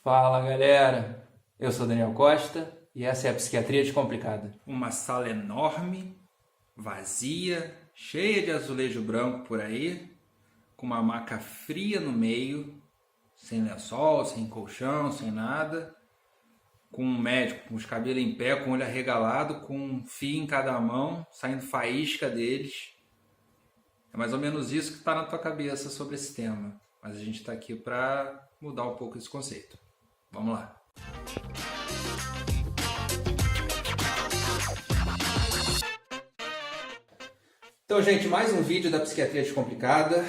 Fala galera, eu sou Daniel Costa e essa é a Psiquiatria Descomplicada. Uma sala enorme, vazia, cheia de azulejo branco por aí, com uma maca fria no meio, sem lençol, sem colchão, sem nada, com um médico com os cabelos em pé, com o olho arregalado, com um fio em cada mão, saindo faísca deles. É mais ou menos isso que está na tua cabeça sobre esse tema, mas a gente está aqui para mudar um pouco esse conceito. Vamos lá. Então, gente, mais um vídeo da Psiquiatria Descomplicada.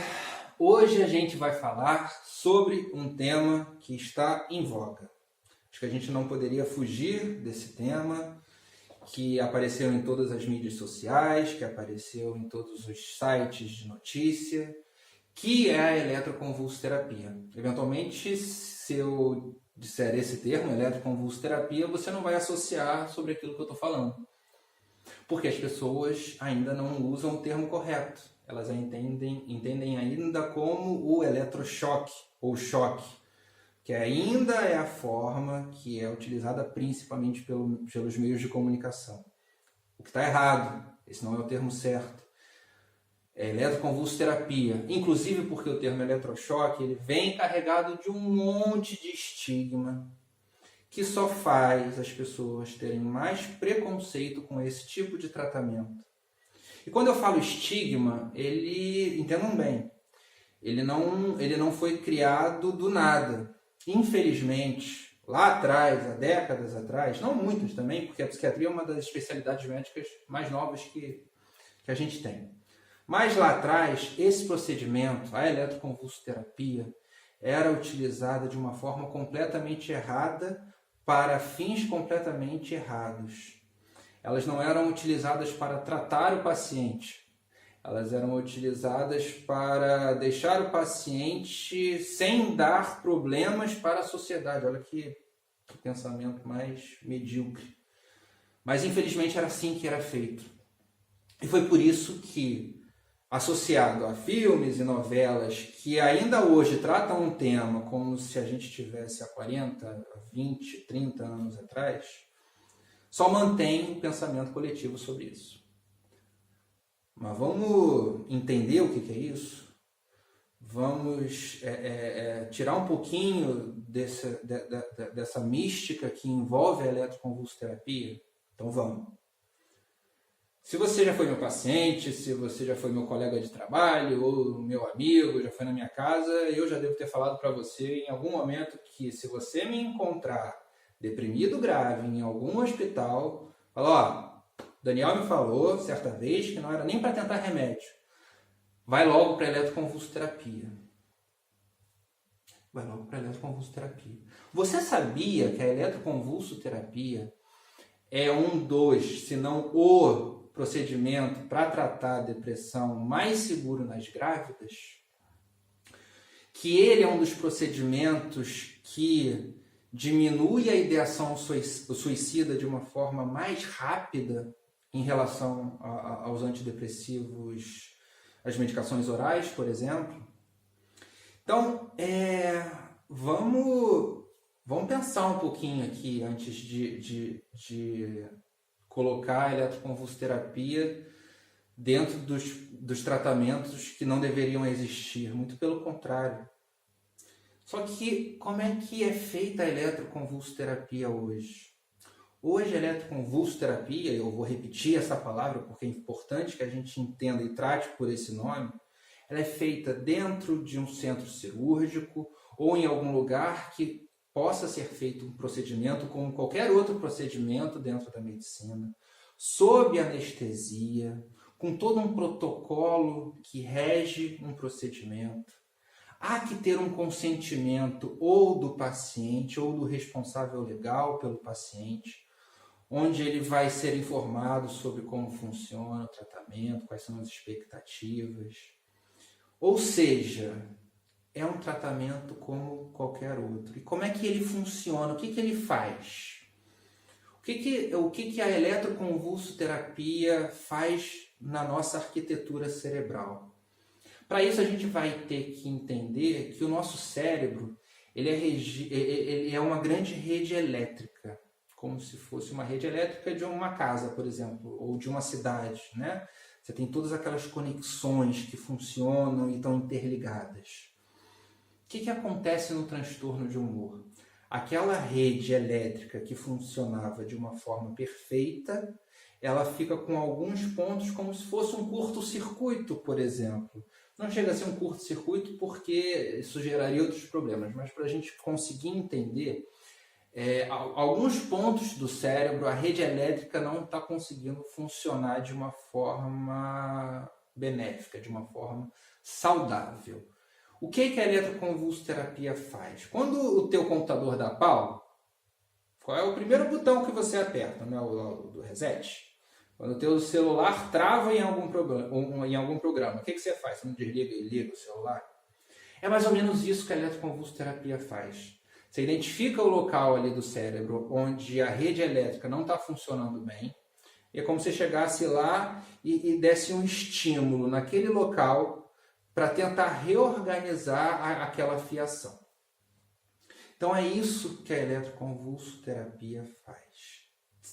Hoje a gente vai falar sobre um tema que está em voga. Acho que a gente não poderia fugir desse tema, que apareceu em todas as mídias sociais, que apareceu em todos os sites de notícia, que é a eletroconvulsoterapia. Eventualmente, se eu disser esse termo, eletroconvulsoterapia, você não vai associar sobre aquilo que eu estou falando. Porque as pessoas ainda não usam o termo correto. Elas entendem ainda como o eletrochoque ou choque, que ainda é a forma que é utilizada principalmente pelos meios de comunicação. O que está errado, esse não é o termo certo. É eletroconvulsoterapia, inclusive porque o termo eletrochoque ele vem carregado de um monte de estigma que só faz as pessoas terem mais preconceito com esse tipo de tratamento. E quando eu falo estigma, entendam bem, ele não foi criado do nada. Infelizmente, lá atrás, há décadas atrás, não muitas também, porque a psiquiatria é uma das especialidades médicas mais novas que a gente tem. Mas lá atrás, esse procedimento, a eletroconvulsoterapia, era utilizada de uma forma completamente errada para fins completamente errados. Elas não eram utilizadas para tratar o paciente. Elas eram utilizadas para deixar o paciente sem dar problemas para a sociedade. Olha que pensamento mais medíocre. Mas infelizmente era assim que era feito. E foi por isso que, associado a filmes e novelas que ainda hoje tratam um tema como se a gente estivesse há 40, 20, 30 anos atrás, só mantém o pensamento coletivo sobre isso. Mas vamos entender o que é isso? Vamos tirar um pouquinho dessa mística que envolve a eletroconvulsoterapia? Então vamos. Se você já foi meu paciente, se você já foi meu colega de trabalho ou meu amigo, já foi na minha casa, eu já devo ter falado para você em algum momento que se você me encontrar deprimido grave em algum hospital, fala, Daniel me falou certa vez que não era nem para tentar remédio. Vai logo para a eletroconvulsoterapia. Vai logo para a eletroconvulsoterapia. Você sabia que a eletroconvulsoterapia é um dos, se não o procedimento para tratar a depressão mais seguro nas grávidas? Que ele é um dos procedimentos que diminui a ideação suicida de uma forma mais rápida em relação aos antidepressivos, as medicações orais, por exemplo. Então, vamos pensar um pouquinho aqui antes de colocar a eletroconvulsoterapia dentro dos tratamentos que não deveriam existir, muito pelo contrário. Só que como é que é feita a eletroconvulsoterapia hoje? Hoje a eletroconvulsoterapia, eu vou repetir essa palavra porque é importante que a gente entenda e trate por esse nome, ela é feita dentro de um centro cirúrgico ou em algum lugar que possa ser feito um procedimento como qualquer outro procedimento dentro da medicina, sob anestesia, com todo um protocolo que rege um procedimento. Há que ter um consentimento ou do paciente ou do responsável legal pelo paciente, onde ele vai ser informado sobre como funciona o tratamento, quais são as expectativas. Ou seja, é um tratamento como qualquer outro. E como é que ele funciona? O que ele faz? O que a eletroconvulsoterapia faz na nossa arquitetura cerebral? Para isso a gente vai ter que entender que o nosso cérebro ele é uma grande rede elétrica, como se fosse uma rede elétrica de uma casa, por exemplo, ou de uma cidade, né? Você tem todas aquelas conexões que funcionam e estão interligadas. O que acontece no transtorno de humor? Aquela rede elétrica que funcionava de uma forma perfeita, ela fica com alguns pontos como se fosse um curto-circuito, por exemplo. Não chega a ser um curto-circuito porque isso geraria outros problemas, mas para a gente conseguir entender, alguns pontos do cérebro, a rede elétrica não está conseguindo funcionar de uma forma benéfica, de uma forma saudável. O que a eletroconvulsoterapia faz? Quando o teu computador dá pau, qual é o primeiro botão que você aperta? Não é o do reset? Quando o teu celular trava em algum programa, o que você faz? Você não desliga e liga o celular? É mais ou menos isso que a eletroconvulsoterapia faz. Você identifica o local ali do cérebro onde a rede elétrica não está funcionando bem, e é como se você chegasse lá e desse um estímulo naquele local para tentar reorganizar aquela fiação. Então é isso que a eletroconvulsoterapia faz.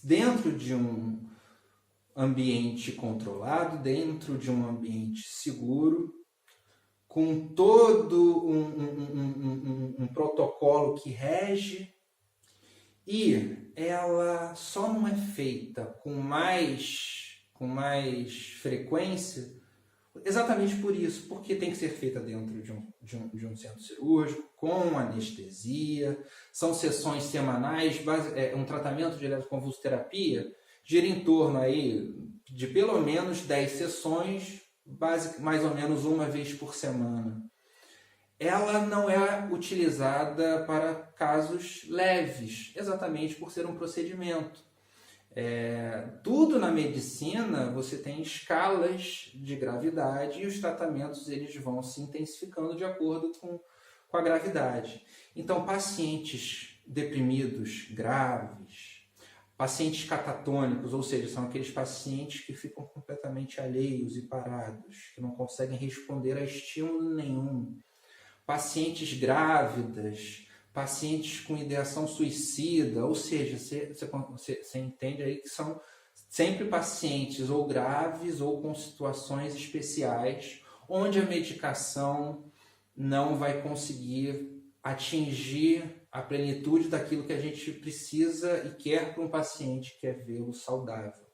Dentro de um ambiente controlado, dentro de um ambiente seguro, com todo um protocolo que rege, e ela só não é feita com mais frequência exatamente por isso, porque tem que ser feita dentro de um centro cirúrgico, com anestesia, são sessões semanais, um tratamento de eletroconvulsoterapia gira em torno aí de pelo menos 10 sessões, mais ou menos uma vez por semana. Ela não é utilizada para casos leves, exatamente por ser um procedimento. Tudo na medicina você tem escalas de gravidade e os tratamentos eles vão se intensificando de acordo com a gravidade. Então, pacientes deprimidos graves, pacientes catatônicos, ou seja, são aqueles pacientes que ficam completamente alheios e parados, que não conseguem responder a estímulo nenhum, pacientes grávidas, pacientes com ideação suicida, ou seja, você entende aí que são sempre pacientes ou graves ou com situações especiais, onde a medicação não vai conseguir atingir a plenitude daquilo que a gente precisa e quer para um paciente que quer vê-lo saudável.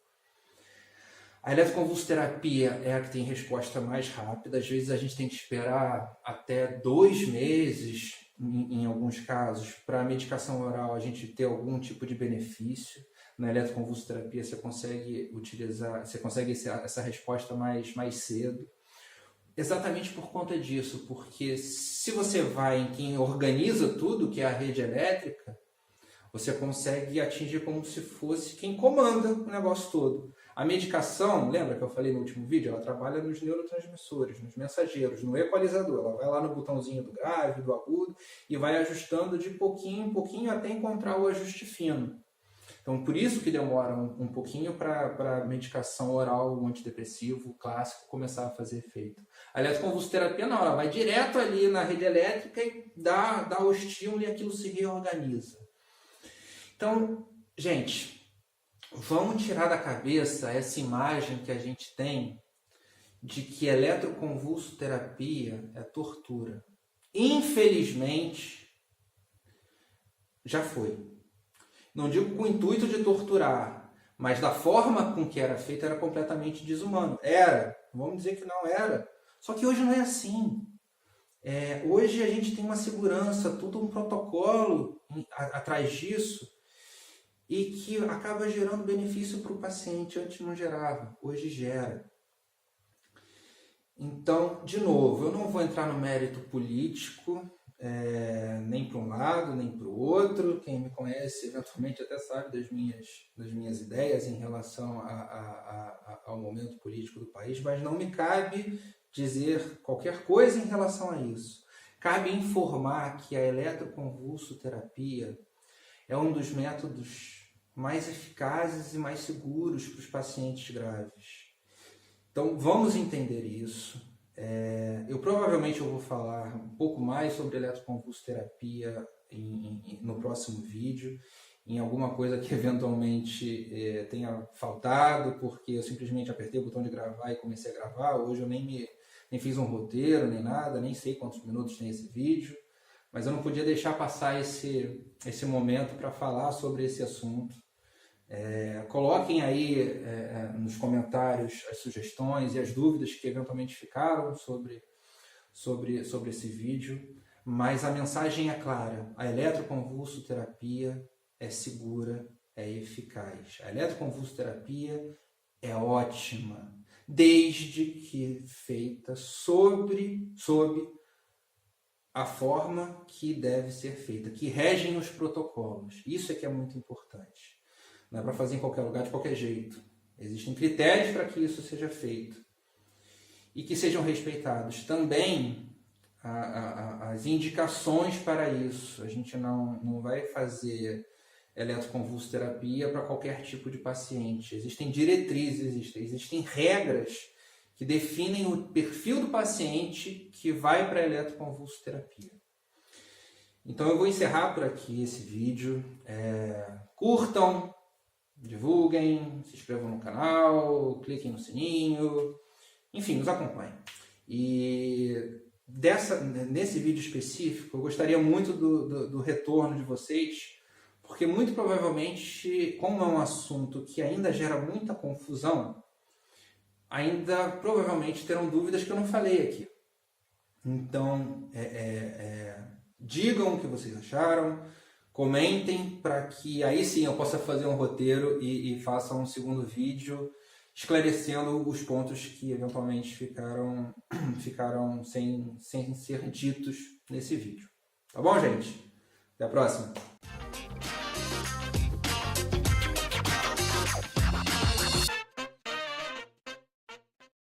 A eletroconvulsoterapia é a que tem resposta mais rápida, às vezes a gente tem que esperar até 2 meses, em alguns casos, para a medicação oral a gente ter algum tipo de benefício. Na eletroconvulsoterapia você consegue essa resposta mais cedo. Exatamente por conta disso, porque se você vai em quem organiza tudo, que é a rede elétrica, você consegue atingir como se fosse quem comanda o negócio todo. A medicação, lembra que eu falei no último vídeo? Ela trabalha nos neurotransmissores, nos mensageiros, no equalizador. Ela vai lá no botãozinho do grave, do agudo, e vai ajustando de pouquinho em pouquinho até encontrar o ajuste fino. Então, por isso que demora um pouquinho para a medicação oral, o antidepressivo clássico, começar a fazer efeito. A eletroconvulsoterapia não, ela vai direto ali na rede elétrica e dá o estímulo e aquilo se reorganiza. Então, gente, vamos tirar da cabeça essa imagem que a gente tem de que eletroconvulsoterapia é tortura. Infelizmente, já foi. Não digo com o intuito de torturar, mas da forma com que era feito era completamente desumano. Era, vamos dizer que não era. Só que hoje não é assim. Hoje a gente tem uma segurança, tudo um protocolo atrás disso, e que acaba gerando benefício para o paciente. Antes não gerava, hoje gera. Então, de novo, eu não vou entrar no mérito político, nem para um lado, nem para o outro. Quem me conhece, eventualmente, até sabe das minhas ideias em relação ao momento político do país, mas não me cabe dizer qualquer coisa em relação a isso. Cabe informar que a eletroconvulsoterapia é um dos métodos mais eficazes e mais seguros para os pacientes graves. Então, vamos entender isso. Eu provavelmente vou falar um pouco mais sobre eletroconvulsoterapia no próximo vídeo, em alguma coisa que eventualmente tenha faltado, porque eu simplesmente apertei o botão de gravar e comecei a gravar. Hoje eu nem fiz um roteiro, nem nada, nem sei quantos minutos tem esse vídeo, mas eu não podia deixar passar esse momento para falar sobre esse assunto. Coloquem aí nos comentários as sugestões e as dúvidas que eventualmente ficaram sobre esse vídeo, mas a mensagem é clara: a eletroconvulsoterapia é segura, é eficaz. A eletroconvulsoterapia é ótima, desde que feita sob a forma que deve ser feita, que regem os protocolos. Isso é que é muito importante. Não é para fazer em qualquer lugar, de qualquer jeito. Existem critérios para que isso seja feito e que sejam respeitados também as indicações para isso. A gente não vai fazer eletroconvulsoterapia para qualquer tipo de paciente. Existem diretrizes, existem regras que definem o perfil do paciente que vai para a eletroconvulsoterapia. Então eu vou encerrar por aqui esse vídeo. Curtam, divulguem, se inscrevam no canal, cliquem no sininho, enfim, nos acompanhem. E nesse vídeo específico, eu gostaria muito do retorno de vocês, porque muito provavelmente, como é um assunto que ainda gera muita confusão, ainda provavelmente terão dúvidas que eu não falei aqui. Então, digam o que vocês acharam, comentem para que aí sim eu possa fazer um roteiro e faça um segundo vídeo esclarecendo os pontos que eventualmente ficaram sem ser ditos nesse vídeo. Tá bom, gente? Até a próxima!